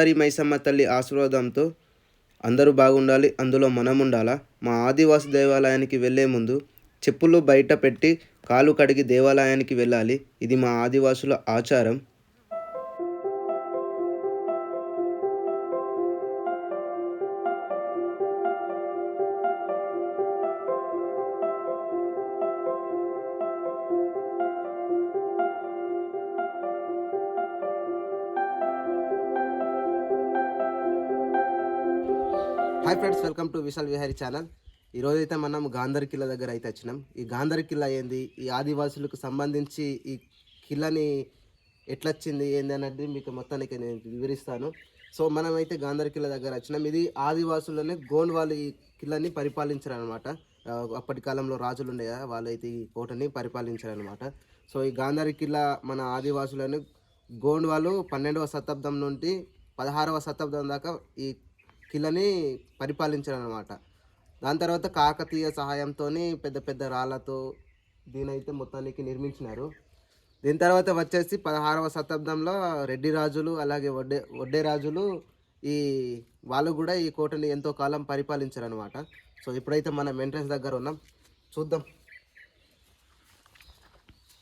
శ్రీవారి మైసమ్మ తల్లి ఆశీర్వాదంతో అందరూ బాగుండాలి, అందులో మనం ఉండాలా. మా ఆదివాసి దేవాలయానికి వెళ్ళే ముందు చెప్పులు బయట పెట్టి కాలు కడిగి దేవాలయానికి వెళ్ళాలి. ఇది మా ఆదివాసుల ఆచారం. Hi friends, welcome to Vishal Vihari channel. ఈరోజు అయితే మనం గాంధర్ కిల్లా దగ్గర అయితే వచ్చినాం. ఈ గాంధర్ కిల్లా ఏంది, ఈ ఆదివాసులకు సంబంధించి ఈ కిల్లాని ఎట్లా వచ్చింది ఏంది అనేది మీకు మొత్తానికి నేను వివరిస్తాను. సో మనం అయితే గాంధర్ కిల్లా దగ్గర వచ్చినాం. ఇది ఆదివాసులనే గోండ్ వాళ్ళు ఈ కిల్లాని పరిపాలించారు అనమాట. అప్పటి కాలంలో రాజులు ఉండే కదా, వాళ్ళు అయితే ఈ కోటని పరిపాలించారు అనమాట. సో ఈ గాంధర్ కిల్లా మన ఆదివాసులను గోండ్ వాళ్ళు 12వ శతాబ్దం నుండి 16వ శతాబ్దం దాకా ఈ కిల్లని పరిపాలించారు అనమాట. దాని తర్వాత కాకతీయ సహాయంతో పెద్ద పెద్ద రాళ్ళతో దీనైతే మొత్తానికి నిర్మించినారు. దీని తర్వాత వచ్చేసి 16వ శతాబ్దంలో రెడ్డి రాజులు అలాగే వడ్డే రాజులు ఈ వాళ్ళు కూడా ఈ కోటని ఎంతో కాలం పరిపాలించారు అనమాట. సో ఇప్పుడైతే మనం ఎంట్రన్స్ దగ్గర ఉన్నాం, చూద్దాం.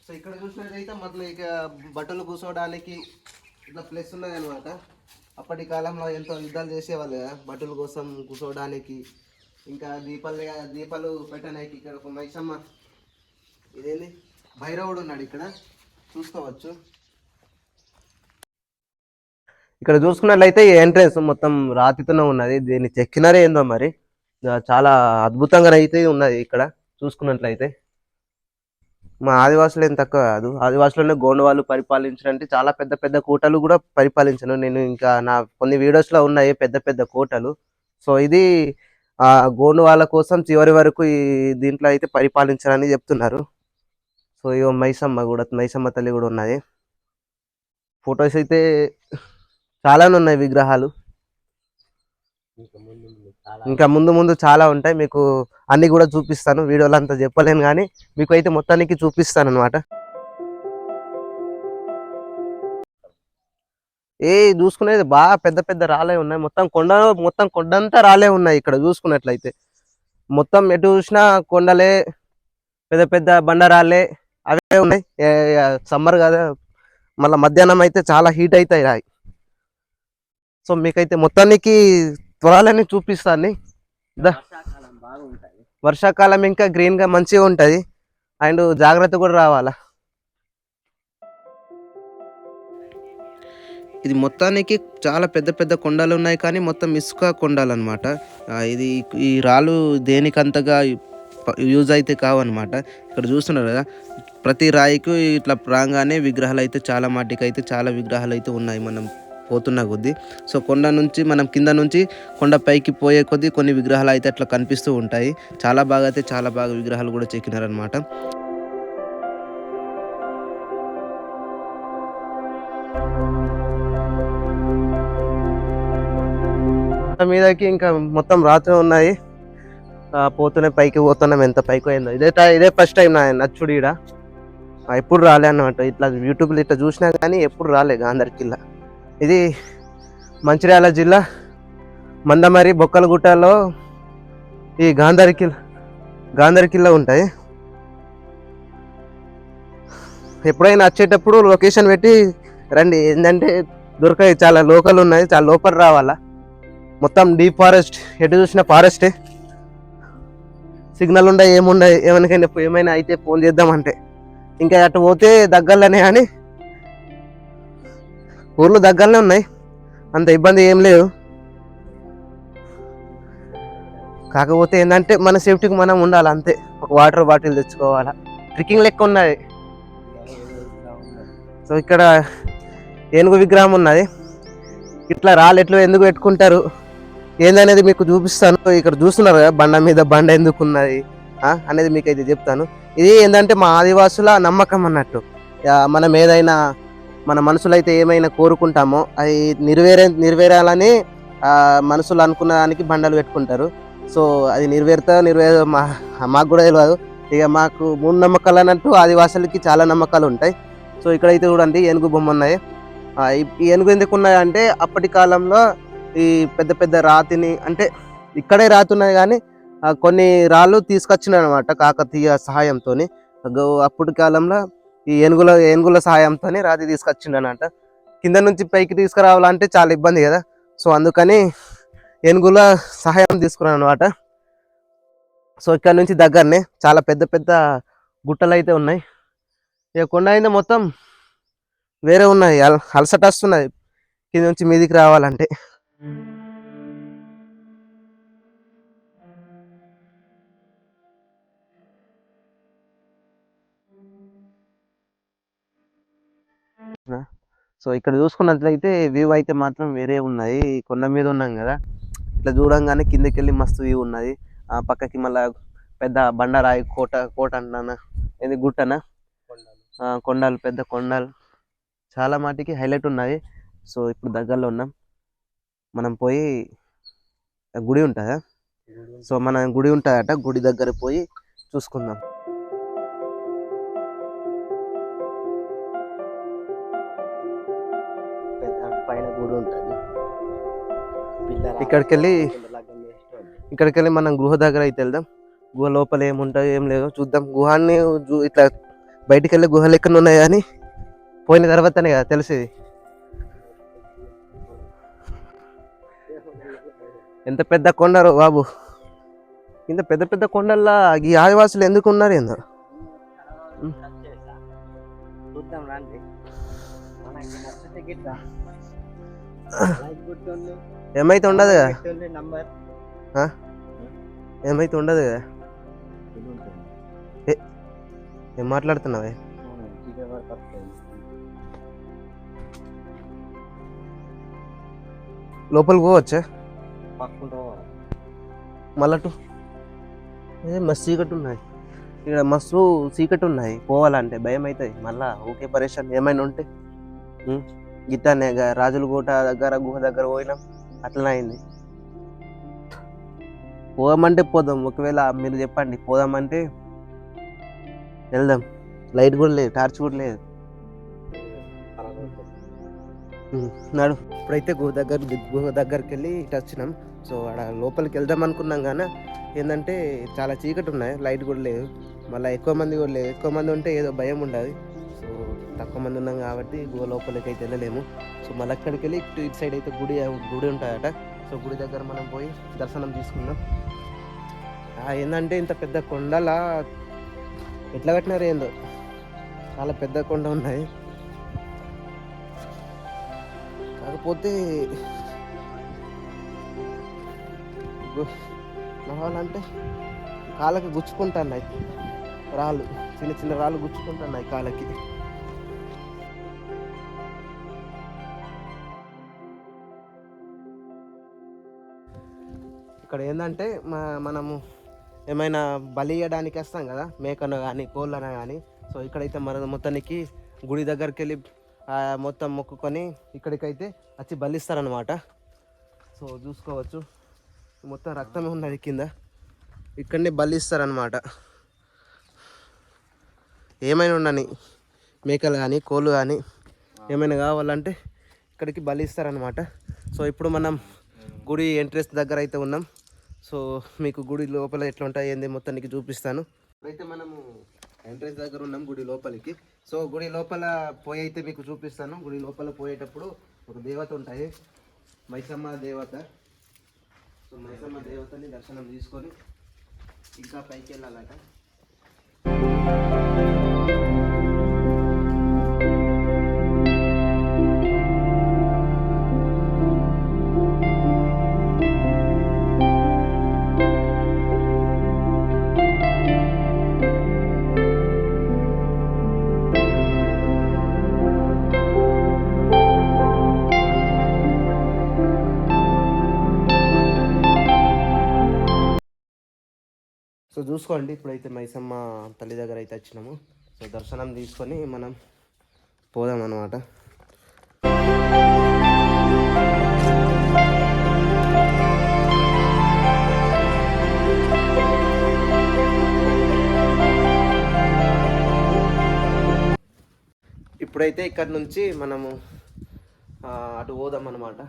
సో ఇక్కడ చూసినట్టయితే మొదలు ఇక బట్టలు కూర్చోవడానికి ఇట్లా ప్లేస్ ఉన్నది అనమాట. అప్పటి కాలంలో ఎంతో యుద్ధాలు చేసేవాళ్ళు కదా, బట్టల కోసం కూర్చోవడానికి, ఇంకా దీపాలు పెట్టడానికి. ఇక్కడ ఒక మైసమ్మ, ఇదేంది భైరవుడు ఉన్నాడు ఇక్కడ, చూసుకోవచ్చు. ఇక్కడ చూసుకున్నట్లయితే ఈ ఎంట్రెన్స్ మొత్తం రాతితోనే ఉన్నది. దీన్ని చెక్కినారే ఏందో మరి, చాలా అద్భుతంగా అయితే ఉన్నది. ఇక్కడ చూసుకున్నట్లయితే మా ఆదివాసులు ఏం తక్కువ కాదు, ఆదివాసులోనే గోండు వాళ్ళు పరిపాలించారంటే చాలా పెద్ద పెద్ద కోటలు కూడా పరిపాలించాను నేను. ఇంకా నా కొన్ని వీడియోస్లో ఉన్నాయి పెద్ద పెద్ద కోటలు. సో ఇది గోండు వాళ్ళ కోసం చివరి వరకు ఈ దీంట్లో అయితే పరిపాలించారని చెప్తున్నారు. సో ఇగో మైసమ్మ తల్లి కూడా ఉన్నది. ఫొటోస్ అయితే చాలానే ఉన్నాయి, విగ్రహాలు ఇంకా ముందు చాలా ఉంటాయి. మీకు అన్ని కూడా చూపిస్తాను, వీడియోలో అంతా చెప్పలేను కానీ మీకు అయితే మొత్తానికి చూపిస్తాను అనమాట. చూసుకునేది బాగా పెద్ద పెద్ద రాళ్ళే ఉన్నాయి. మొత్తం కొండంతా రాళ్ళే ఉన్నాయి. ఇక్కడ చూసుకున్నట్లయితే మొత్తం ఎటు చూసినా కొండలే, పెద్ద పెద్ద బండరాళ్ళే అవే ఉన్నాయి. సమ్మర్ కదా, మళ్ళీ మధ్యాహ్నం అయితే చాలా హీట్ అవుతాయి రాయి. సో మీకైతే మొత్తానికి త్వరలోనే చూపిస్తాను. వర్షాకాలం ఇంకా గ్రీన్గా మంచిగా ఉంటుంది, అండ్ జాగ్రత్త కూడా రావాలా. ఇది మొత్తానికి చాలా పెద్ద పెద్ద కొండలు ఉన్నాయి, కానీ మొత్తం ఇసుక కొండలు అనమాట. ఈ రాళ్ళు దేనికంతగా యూజ్ అయితే కావన్నమాట. ఇక్కడ చూస్తున్నారు కదా, ప్రతి రాయికి ఇట్లా రాగానే విగ్రహాలు అయితే చాలా మట్టికి అయితే చాలా విగ్రహాలు అయితే ఉన్నాయి మనం పోతున్న కొద్దీ. సో కొండ నుంచి మనం కింద నుంచి కొండ పైకి పోయే కొద్దీ కొన్ని విగ్రహాలు అయితే అట్లా కనిపిస్తూ ఉంటాయి. చాలా బాగా విగ్రహాలు కూడా చెక్కినారనమాట. మీదకి ఇంకా మొత్తం రాత్రి ఉన్నాయి, పోతూనే పైకి పోతున్నాం. ఎంత పైకి అయిందో ఇదే ఫస్ట్ టైం నా నచ్చుడు. ఈడ ఎప్పుడు రాలే అన్నమాట. ఇట్లా యూట్యూబ్లో ఇట్లా చూసినా కానీ ఎప్పుడు రాలే గాంధర్ కిల్లా. ఇది మంచిర్యాల జిల్లా మందమరి బొక్కలగుట్టలో ఈ గాంధర్ కిల్లా ఉంటాయి. ఎప్పుడైనా వచ్చేటప్పుడు లొకేషన్ పెట్టి రండి, ఏంటంటే దొరకాయి, చాలా లోకల్ ఉన్నాయి, చాలా లోపల రావాలా. మొత్తం డీప్ ఫారెస్ట్, ఎటు చూసిన ఫారెస్టే. సిగ్నల్ ఉండే ఏముండయి, ఏమైనా అయితే ఫోన్ చేద్దామంటే. ఇంకా అటు పోతే దగ్గరలోనే, కానీ ఊర్లు దగ్గరనే ఉన్నాయి, అంత ఇబ్బంది ఏం లేదు. కాకపోతే ఏంటంటే మన సేఫ్టీకి మనం ఉండాలి అంతే. ఒక వాటర్ బాటిల్ తెచ్చుకోవాలా, ట్రెక్కింగ్ లెక్క ఉన్నది. సో ఇక్కడ ఏనుగు విగ్రహం ఉన్నది. ఇట్లా రాళ్ళు ఎట్లా ఎందుకు పెట్టుకుంటారు ఏందనేది మీకు చూపిస్తాను. ఇక్కడ చూస్తున్నారు కదా, బండ మీద బండ ఎందుకు ఉన్నది అనేది మీకు అయితే చెప్తాను. ఇది ఏంటంటే మా ఆదివాసుల నమ్మకం అన్నట్టు. మనం ఏదైనా మన మనసులో అయితే ఏమైనా కోరుకుంటామో అది నెరవేరాలని మనసులో అనుకున్న దానికి బండలు పెట్టుకుంటారు. సో అది మాకు కూడా తెలియదు. ఇక మాకు మూఢనమ్మకాలు అన్నట్టు ఆదివాసులకి చాలా నమ్మకాలు ఉంటాయి. సో ఇక్కడైతే చూడండి ఏనుగు బొమ్మ ఉన్నాయి. ఈ ఏనుగు ఎందుకు ఉన్నాయంటే అప్పటి కాలంలో ఈ పెద్ద పెద్ద రాతిని అంటే ఇక్కడే రాతి ఉన్నది కానీ కొన్ని రాళ్ళు తీసుకొచ్చినాయి అనమాట కాకతీయ సహాయంతో. అప్పటి కాలంలో ఈ ఏనుగుల సహాయంతో రాతి తీసుకొచ్చిండనమాట. కింద నుంచి పైకి తీసుకురావాలంటే చాలా ఇబ్బంది కదా, సో అందుకని ఏనుగుల సహాయం తీసుకున్నాను అనమాట. సో ఇక్కడ నుంచి దగ్గరనే చాలా పెద్ద పెద్ద గుట్టలు అయితే ఉన్నాయి. ఇక కొండ అయితే మొత్తం వేరే ఉన్నాయి, అలసట వస్తున్నాయి కింద నుంచి మీదికి రావాలంటే. సో ఇక్కడ చూసుకున్నట్లయితే వ్యూ అయితే మాత్రం వేరే ఉన్నాయి. కొండ మీద ఉన్నాం కదా, ఇట్లా చూడంగానే కిందకి వెళ్ళి మస్తు వ్యూ ఉన్నది. ఆ పక్కకి మళ్ళా పెద్ద బండరాయి కోట అంటున్నా, ఇది గుట్టనా, కొండలు పెద్ద కొండలు చాలా మాటికి హైలైట్ ఉన్నాయి. సో ఇప్పుడు దగ్గరలో ఉన్నాం, మనం పోయి గుడి ఉంటుందా, సో మన గుడి ఉంటుందట, గుడి దగ్గర పోయి చూసుకుందాం. పైన గుడి ఉంటుంది, ఇక్కడికి వెళ్ళి మనం గుహ దగ్గర అయితే వెళ్దాం. గుహ లోపల ఏముంటాయి ఏం లేదు చూద్దాం. గుహాన్ని ఇట్లా బయటికి వెళ్ళి గుహలు ఎక్కడ ఉన్నాయి కానీ పోయిన తర్వాతనే కదా తెలిసేది. ఎంత పెద్ద కొండరు బాబు, ఇంత పెద్ద పెద్ద కొండల్లా ఈ ఆదివాసులు ఎందుకు ఉన్నారు ఏందో. ఏమైతే ఉండదు కదా, ఏమైతే ఉండదు కదా. ఏం మాట్లాడుతున్నావే? లోపలికి పోవచ్చా మళ్ళటు? మస్తు చీకటి ఉన్నాయి ఇక్కడ, మస్తు చీకటి ఉన్నాయి, పోవాలంటే భయం అవుతుంది మళ్ళా. ఓకే పరేషాన్ ఏమైనా ఉంటే గిట్టానే రాజుల కోట దగ్గర గుహ దగ్గర పోయినాం, అట్లనే అయింది. పోదామంటే పోదాం, ఒకవేళ మీరు చెప్పండి పోదామంటే వెళ్దాం. లైట్ కూడా లేదు, టార్చ్ కూడా లేదు. నాడు ఇప్పుడైతే గుహ దగ్గరికి వెళ్ళి ఇటు వచ్చినాం. సో అక్కడ లోపలికి వెళ్దాం అనుకున్నాం కానీ ఏంటంటే చాలా చీకటి ఉన్నాయి, లైట్ కూడా లేదు, మళ్ళీ ఎక్కువ మంది కూడా లేదు. ఎక్కువ మంది ఉంటే ఏదో భయం ఉండదు, సో తక్కువ మంది ఉన్నాం కాబట్టి గుహ లోపలికి అయితే వెళ్ళలేము. సో మళ్ళీ అక్కడికి వెళ్ళి ఇటు సైడ్ అయితే గుడి ఉంటుందట. సో గుడి దగ్గర మనం పోయి దర్శనం తీసుకుందాం. ఏంటంటే ఇంత పెద్ద కొండలా ఎట్లా కట్టినారు ఏందో, చాలా పెద్ద కొండ ఉన్నాయి. కాకపోతే నడవాలంటే కాళ్ళకి గుచ్చుకుంటున్నాయి రాళ్ళు, చిన్న చిన్న రాళ్ళు గుచ్చుకుంటున్నాయి కాళ్ళకి. ఇక్కడ ఏంటంటే మనము ఏమైనా బలి ఇవ్వడానికి వస్తాం కదా, మేకను కానీ కోళ్ళను కానీ. సో ఇక్కడైతే మన మొత్తానికి గుడి దగ్గరికి వెళ్ళి మొత్తం మొక్కుకొని ఇక్కడికైతే వచ్చి బలిస్తారనమాట. సో చూసుకోవచ్చు మొత్తం రక్తమే ఉన్నది కింద, ఇక్కడనే బలిస్తారనమాట. ఏమైనా ఉండని మేకలు కానీ కోళ్ళు కానీ ఏమైనా కావాలంటే ఇక్కడికి బలిస్తారనమాట. సో ఇప్పుడు మనం గుడి ఎంట్రెన్స్ దగ్గర అయితే ఉన్నాం. సో మీకు గుడి లోపల ఎట్లా ఉంటాయి ఏంది మొత్తానికి చూపిస్తాను. ఇప్పుడైతే మనము ఎంట్రెన్స్ దగ్గర ఉన్నాం గుడి లోపలికి. సో గుడి లోపల పోయి అయితే మీకు చూపిస్తాను. గుడి లోపల పోయేటప్పుడు ఒక దేవత ఉంటాయి, మైసమ్మ దేవత. సో మైసమ్మ దేవతని దర్శనం తీసుకొని ఇంకా పైకి వెళ్ళాలట. సో చూసుకోండి ఇప్పుడైతే మైసమ్మ తల్లి దగ్గర అయితే వచ్చినాము. సో దర్శనం తీసుకొని మనం పోదాం అన్నమాట. ఇప్పుడైతే ఇక్కడ నుంచి మనము అటు పోదాం అన్నమాట.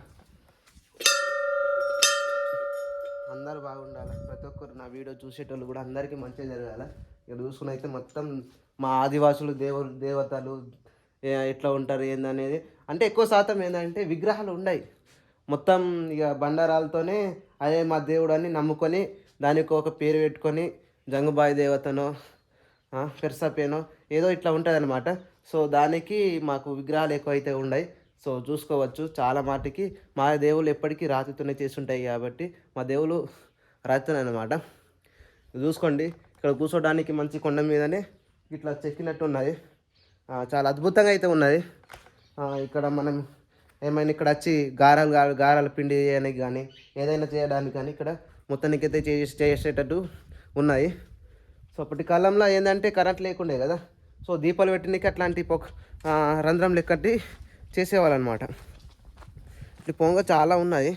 అందరూ బాగుండాలి, ప్రతి ఒక్కరు నా వీడియో చూసేటోళ్ళు కూడా అందరికీ మంచిగా జరగాలి. ఇక్కడ చూసుకుని అయితే మొత్తం మా ఆదివాసులు దేవతలు ఎట్లా ఉంటారు ఏందనేది, అంటే ఎక్కువ శాతం ఏంటంటే విగ్రహాలు ఉన్నాయి మొత్తం. ఇక బండారాలతోనే అదే మా దేవుడు అని నమ్ముకొని దానికి ఒక పేరు పెట్టుకొని జంగుబాయి దేవతనో పెర్సపేనో ఏదో ఇట్లా ఉంటుంది అనమాట. సో దానికి మాకు విగ్రహాలు ఎక్కువైతే ఉన్నాయి. సో చూసుకోవచ్చు, చాలా మాటికి మా దేవుళ్ళు ఎప్పటికీ రాతితోనే చేసి ఉంటాయి కాబట్టి మా దేవుళ్ళు రాతితోనే అనమాట. చూసుకోండి, ఇక్కడ కూర్చోడానికి మంచి కొండ మీదనే ఇట్లా చెక్కినట్టు ఉన్నది. చాలా అద్భుతంగా అయితే ఉన్నది. ఇక్కడ మనం ఏమైనా ఇక్కడ వచ్చి గారాల పిండి చేయడానికి కానీ ఏదైనా చేయడానికి కానీ ఇక్కడ మొత్తానికైతే చేసేటట్టు ఉన్నాయి. సో అప్పటి కాలంలో ఏంటంటే కరెంట్ లేకుండే కదా, సో దీపాలు పెట్టడానికి అట్లాంటి రంధ్రం లెక్కటి చేసేవాళ్ళు అనమాట. ఇటు పొంగ చాలా ఉన్నాయి,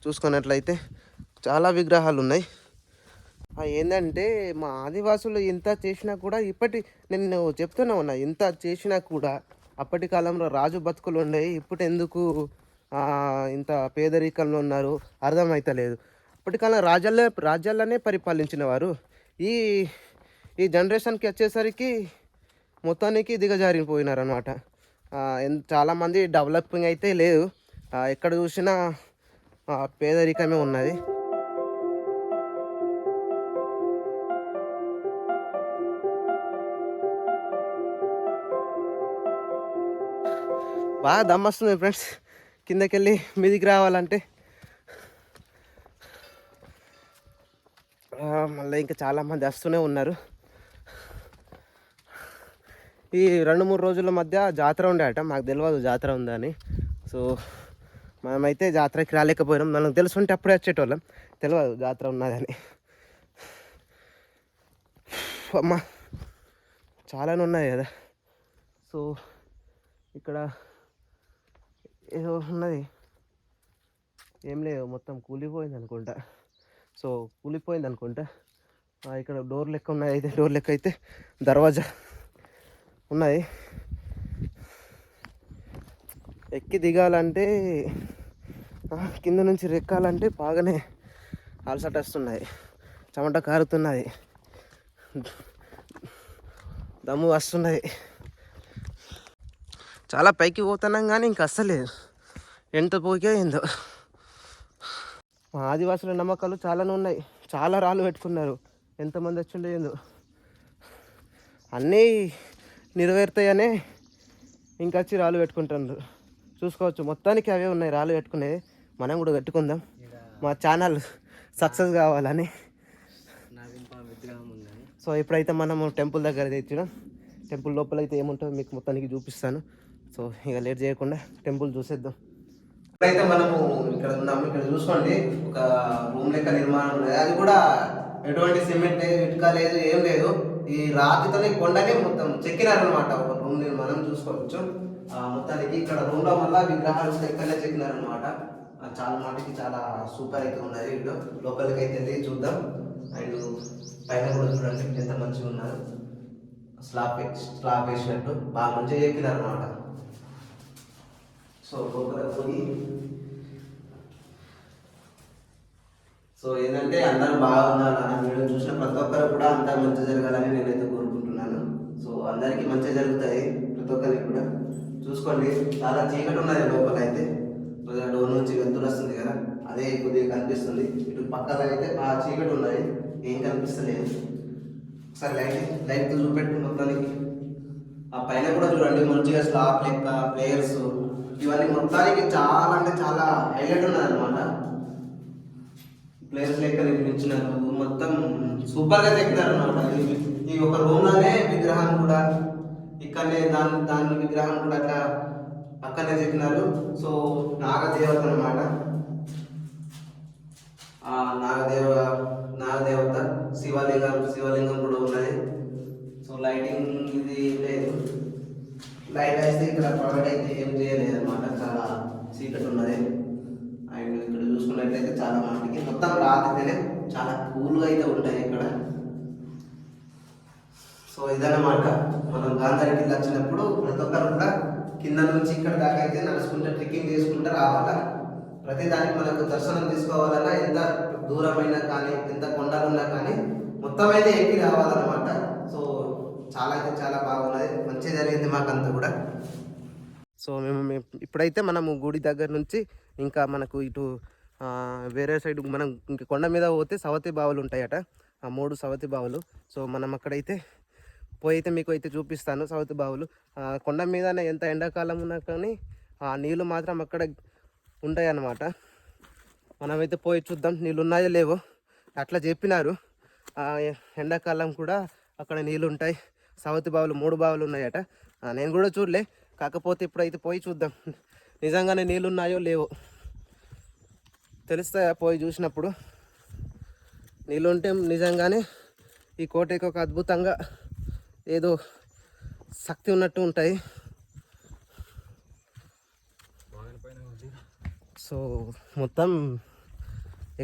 చూసుకున్నట్లయితే చాలా విగ్రహాలు ఉన్నాయి. ఏంటంటే మా ఆదివాసులు ఇంత చేసినా కూడా నేను చెప్తూనే ఉన్నా, ఇంత చేసినా కూడా అప్పటి కాలంలో రాజు బతుకులు ఉండేవి. ఇప్పుడు ఎందుకు ఇంత పేదరికంలో ఉన్నారు అర్థమవుతలేదు. అప్పటి కాలం రాజ్యాలనే పరిపాలించిన వారు ఈ జనరేషన్కి వచ్చేసరికి మొత్తానికి దిగజారిపోయినారు అనమాట. చాలామంది డెవలపింగ్ అయితే లేదు, ఎక్కడ చూసినా పేదరికమే ఉన్నది. బాగా దమ్మొస్తుంది ఫ్రెండ్స్, కిందకి వెళ్ళి మీదికి రావాలంటే. మళ్ళీ ఇంకా చాలామంది వస్తూనే ఉన్నారు. ఈ 2-3 రోజుల మధ్య జాతర ఉండేట, మాకు తెలియదు జాతర ఉందని. సో మనమైతే జాతరకి రాలేకపోయినాం. మనకు తెలుసుంటే అప్పుడే వచ్చేటోళ్ళం, తెలియదు జాతర ఉన్నదని. అమ్మ చాలానే ఉన్నాయి కదా. సో ఇక్కడ ఏదో ఉన్నది, ఏం లేదు, మొత్తం కూలిపోయింది అనుకుంటా. సో కూలిపోయింది అనుకుంటా. ఇక్కడ డోర్ లెక్క ఉన్నాయి, అయితే డోర్ లెక్క అయితే దర్వాజా ఉన్నది. ఎక్కి దిగాలంటే కింద నుంచి రెక్కాలంటే బాగానే అలసట వస్తున్నాయి, చెమట కారుతున్నది, దమ్ము వస్తున్నది. చాలా పైకి పోతున్నాం కానీ ఇంక అస్సలేదు, ఎంత పోకే ఏందో. మా ఆదివాసుల నమ్మకాలు చాలానే ఉన్నాయి, చాలా రాళ్ళు పెట్టుకున్నారు. ఎంతమంది వచ్చిండే ఏందో, అన్నీ నెరవేరుతాయనే ఇంకా వచ్చి రాళ్ళు పెట్టుకుంటున్నారు. చూసుకోవచ్చు, మొత్తానికి అవే ఉన్నాయి రాళ్ళు పెట్టుకునేది. మనం కూడా పెట్టుకుందాం, మా ఛానల్ సక్సెస్ కావాలని. సో ఇప్పుడైతే మనము టెంపుల్ దగ్గర తెచ్చినాం. టెంపుల్ లోపల అయితే ఏముంటుందో మీకు మొత్తానికి చూపిస్తాను. సో ఇక లేట్ చేయకుండా టెంపుల్ చూసేద్దాం. ఇప్పుడైతే మనము ఇక్కడ ఉన్నాము. ఇక్కడ చూసుకోండి, ఒక రూమ్ లెక్క నిర్మాణం ఉన్నది. అది కూడా ఎటువంటి సిమెంట్ లేదు, ఇటుక లేదు, ఏం లేదు. ఈ రాతితోనే కొండనే మొత్తం చెక్కినారనమాట. ఒక రూమ్ నిర్మాణం చూసుకోవచ్చు. మొత్తానికి ఇక్కడ రూమ్ లో మళ్ళీ విగ్రహాలు ఇక్కడనే చెక్కినారనమాట. చాలా మాటికి చాలా సూపర్ అయితే ఉన్నది. వీళ్ళు లోపలికి అయితే వెళ్ళి చూద్దాం. అండ్ పైన కూడా చూడండి ఎంత మంచిగా ఉన్నారు, స్లాబ్ వేసినట్టు బాగా మంచిగా చెక్కినారనమాట. సో లోపల పోయి, సో ఏంటంటే అందరూ బాగుండాలని, వీడియో చూసిన ప్రతి ఒక్కరు కూడా అంతా మంచి జరగాలని నేనైతే కోరుకుంటున్నాను. సో అందరికీ మంచిగా జరుగుతాయి, ప్రతి ఒక్కరికి కూడా. చూసుకోండి, చాలా చీకటి ఉన్నది లోపల అయితే. డోర్ నుంచి వెళ్తురు వస్తుంది కదా, అదే కొద్దిగా కనిపిస్తుంది. ఇటు పక్కన అయితే బాగా చీకటి ఉన్నది, ఏం కనిపిస్తలేదు. ఒకసారి లైట్ చూపెట్టు మొత్తానికి. ఆ పైన కూడా చూడండి, మంచిగా స్లాబ్ లెక్క ప్లేయర్స్ ఇవన్నీ మొత్తానికి చాలా అంటే చాలా హైలైట్ ఉన్నది అనమాట. ప్లేయర్స్ లెక్క నిర్మించినారు, మొత్తం సూపర్గా చెక్కినారు అనమాట. ఈ ఒక రూమ్లోనే విగ్రహం కూడా ఇక్కడనే దాని విగ్రహం కూడా అట్లా పక్కనే చెక్కినారు. సో నాగదేవత అనమాట, నాగదేవత శివలింగం కూడా ఉన్నది. సో లైటింగ్ ఇది లేదు, లైట్ వేస్తే ఇక్కడ ప్రొవైడ్ అయితే ఏం చేయలేదు అనమాట, చాలా చీకటి ఉన్నది. అండ్ ఇక్కడ చూసుకున్నట్లయితే చాలా మటుకి మొత్తం రాత్రితేనే చాలా కూల్గా అయితే ఉంటాయి ఇక్కడ. సో ఇదన్నమాట, మనం గాంధారికి వచ్చినప్పుడు ప్రతి ఒక్కరు కూడా కింద నుంచి ఇక్కడ దాకా అయితే నడుచుకుంటూ ట్రెక్కింగ్ చేసుకుంటూ రావాలా. ప్రతి దానికి మనకు దర్శనం తీసుకోవాలన్నా ఎంత దూరమైనా కానీ ఎంత కొండలున్నా కానీ మొత్తం అయితే ఎక్కి రావాలన్నమాట. సో చాలా అయితే చాలా బాగున్నది, మంచిగా జరిగింది మాకంతా కూడా. సో మేము ఇప్పుడైతే మనము గుడి దగ్గర నుంచి ఇంకా మనకు ఇటు వేరే సైడ్ మనం ఇంక కొండ మీద పోతే సవతి బావులు ఉంటాయట, ఆ 3 సవతి బావులు. సో మనం అక్కడైతే పోయి అయితే మీకు అయితే చూపిస్తాను సవతి బావులు. కొండ మీదనే ఎంత ఎండాకాలం ఉన్నా కానీ ఆ నీళ్ళు మాత్రం అక్కడ ఉంటాయి అన్నమాట. మనమైతే పోయి చూద్దాం నీళ్ళు ఉన్నాయో లేవో. అట్లా చెప్పినారు, ఎండాకాలం కూడా అక్కడ నీళ్ళు ఉంటాయి. సవతి బావులు 3 బావులు ఉన్నాయట. నేను కూడా చూడలే, కాకపోతే ఇప్పుడైతే పోయి చూద్దాం నిజంగానే నీళ్ళు ఉన్నాయో లేవో. తెలుస్తాయా పోయి చూసినప్పుడు. నీళ్ళు ఉంటే నిజంగానే ఈ కోటకి ఒక అద్భుతంగా ఏదో శక్తి ఉన్నట్టు ఉంటాయి. సో మొత్తం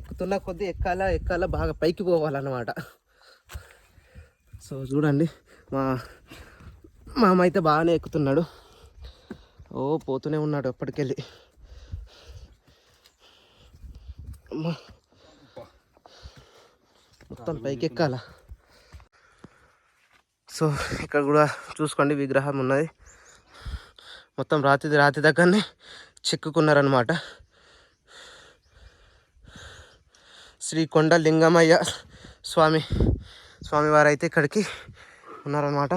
ఎక్కుతున్న కొద్దీ ఎక్కాల బాగా పైకి పోవాలన్నమాట. సో చూడండి మా మామ అయితే బాగానే ఎక్కుతున్నాడు. పోతూనే ఉన్నాడు అప్పటికెళ్ళి. మొత్తం పైకి ఎక్కాల. సో ఇక్కడ కూడా చూసుకోండి విగ్రహం ఉన్నది. మొత్తం రాతి దగ్గరనే చెక్కుకున్నారనమాట. శ్రీ కొండ లింగమయ్య స్వామివారు అయితే ఇక్కడికి ఉన్నారనమాట.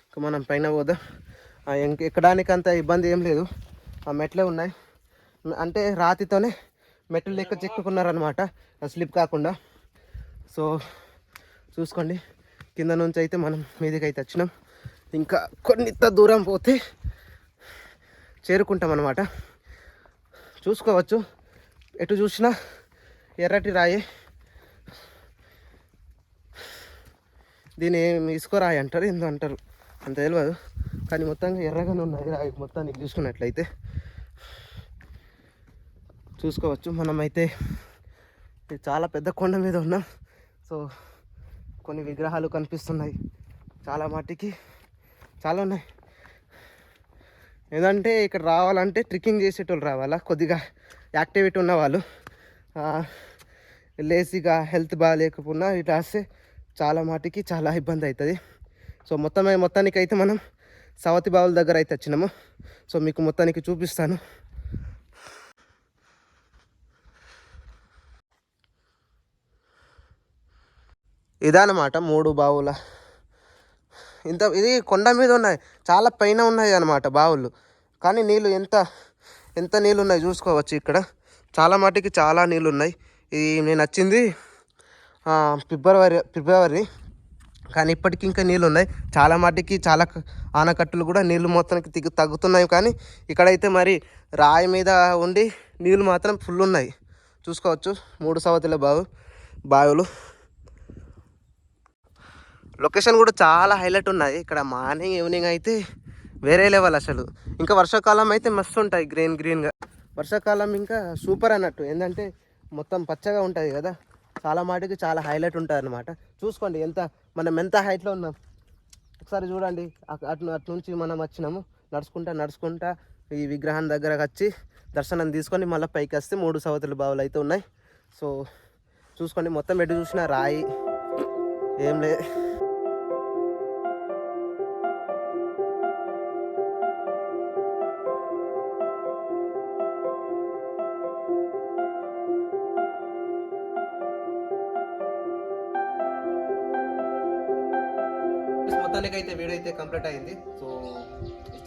ఇంకా మనం పైన పోదాం. ఎక్కడానికి అంత ఇబ్బంది ఏం లేదు, ఆ మెట్లే ఉన్నాయి. అంటే రాతితోనే మెట్లు లెక్క చెక్కుకున్నారనమాట, స్లిప్ కాకుండా. సో చూసుకోండి, కింద నుంచి అయితే మనం మీదకి అయితే వచ్చినాం. ఇంకా కొన్నింత దూరం పోతే చేరుకుంటాం అన్నమాట. చూసుకోవచ్చు, ఎటు చూసినా ఎర్రటి రాయి. దీని ఇసుక రాయి అంటారు, ఏందో అంటారు, అంత తెలియదు. కానీ మొత్తంగా ఎర్రగానే ఉన్నాయి రాయి మొత్తానికి చూసుకున్నట్లయితే. చూసుకోవచ్చు మనమైతే చాలా పెద్ద కొండ మీద ఉన్నాం. సో కొన్ని విగ్రహాలు కనిపిస్తున్నాయి, చాలా మట్టికి చాలా ఉన్నాయి. ఏదంటే ఇక్కడ రావాలంటే ట్రెక్కింగ్ చేసేటోళ్ళు రావాలా, కొద్దిగా యాక్టివిటీ ఉన్నవాళ్ళు. లేజీగా హెల్త్ బాగాలేకపోయినా ఇట్లా వస్తే చాలా మటుకి చాలా ఇబ్బంది అవుతుంది. సో మొత్తానికి అయితే మనం సవతి బావుల దగ్గర అయితే వచ్చినాము. సో మీకు మొత్తానికి చూపిస్తాను. ఇదన్నమాట 3 బావుల. ఇది కొండ మీద ఉన్నాయి, చాలా పైన ఉన్నాయి అన్నమాట బావులు. కానీ నీళ్ళు ఎంత నీళ్ళు ఉన్నాయి చూసుకోవచ్చు. ఇక్కడ చాలా మటుకి చాలా నీళ్ళు ఉన్నాయి. ఇది నేను వచ్చింది ఫిబ్రవరి, కానీ ఇప్పటికి ఇంకా నీళ్ళు ఉన్నాయి. చాలా మటుకి చాలా ఆనకట్టులు కూడా నీళ్ళు మొత్తానికి తగ్గుతున్నాయి. కానీ ఇక్కడైతే మరి రాయి మీద ఉండి నీళ్ళు మాత్రం ఫుల్ ఉన్నాయి. చూసుకోవచ్చు 3 సవతుల బావులు. లొకేషన్ కూడా చాలా హైలైట్ ఉన్నది. ఇక్కడ మార్నింగ్ ఈవినింగ్ అయితే వేరే లెవెల్ అసలు. ఇంకా వర్షాకాలం అయితే మస్తు ఉంటాయి, గ్రీన్గా. వర్షాకాలం ఇంకా సూపర్ అన్నట్టు, ఏంటంటే మొత్తం పచ్చగా ఉంటుంది కదా. చాలా మాటికి చాలా హైలైట్ ఉంటుంది అన్నమాట. చూసుకోండి మనం ఎంత హైట్లో ఉన్నాం ఒకసారి చూడండి. అటు నుంచి మనం వచ్చినాము నడుచుకుంటా ఈ విగ్రహం దగ్గరకు వచ్చి దర్శనం తీసుకొని మళ్ళీ పైకి వస్తే 3 సవతుల బావులు అయితే ఉన్నాయి. సో చూసుకోండి, మొత్తం ఎటు చూసినా రాయి, ఏం లేదు. మొత్తానికి అయితే వీడియో అయితే కంప్లీట్ అయింది. సో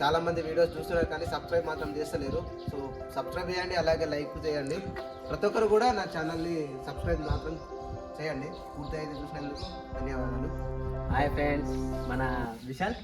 చాలా మంది వీడియోస్ చూస్తున్నారు కానీ సబ్స్క్రైబ్ మాత్రం చేస్తలేరు. సో సబ్స్క్రైబ్ చేయండి, అలాగే లైక్ చేయండి. ప్రతి ఒక్కరు కూడా నా ఛానల్ని సబ్స్క్రైబ్ మాత్రం చేయండి. పూర్తి అయితే చూసినందుకు ధన్యవాదాలు. హాయ్ ఫ్రెండ్స్, మన విశాల్